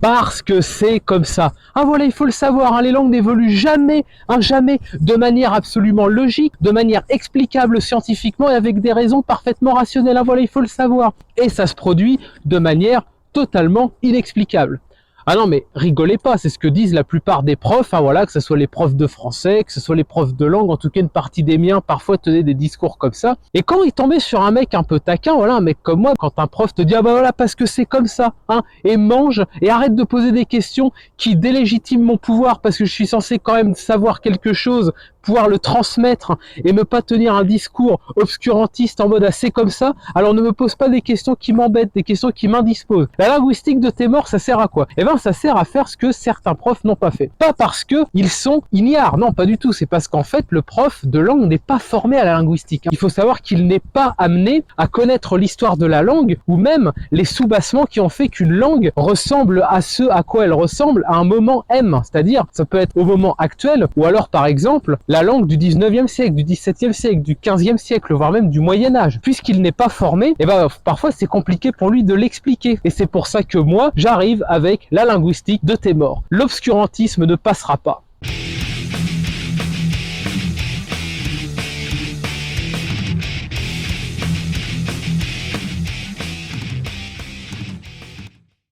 parce que c'est comme ça. Ah voilà, il faut le savoir, hein, les langues n'évoluent jamais, jamais de manière absolument logique, de manière explicable scientifiquement et avec des raisons parfaitement rationnelles. Ah voilà, il faut le savoir. Et ça se produit de manière totalement inexplicable. Ah non, mais rigolez pas, c'est ce que disent la plupart des profs, hein, voilà, que ce soit les profs de français, que ce soit les profs de langue, en tout cas une partie des miens parfois tenaient des discours comme ça. Et quand ils tombaient sur un mec un peu taquin, voilà, un mec comme moi, quand un prof te dit ah bah voilà parce que c'est comme ça, hein, et mange et arrête de poser des questions qui délégitiment mon pouvoir parce que je suis censé quand même savoir quelque chose, pouvoir le transmettre et ne pas tenir un discours obscurantiste en mode ah c'est comme ça, alors ne me pose pas des questions qui m'embêtent, des questions qui m'indisposent. La linguistique de tes morts, ça sert à quoi? Eh ben ça sert à faire ce que certains profs n'ont pas fait. Pas parce que ils sont ignares, non pas du tout, c'est parce qu'en fait le prof de langue n'est pas formé à la linguistique. Il faut savoir qu'il n'est pas amené à connaître l'histoire de la langue ou même les soubassements qui ont fait qu'une langue ressemble à ce à quoi elle ressemble à un moment M, c'est-à-dire ça peut être au moment actuel ou alors par exemple la langue du 19e siècle, du 17e siècle, du 15e siècle, voire même du Moyen-Âge. Puisqu'il n'est pas formé, eh ben, parfois c'est compliqué pour lui de l'expliquer. Et c'est pour ça que moi, j'arrive avec la linguistique de tes morts. L'obscurantisme ne passera pas.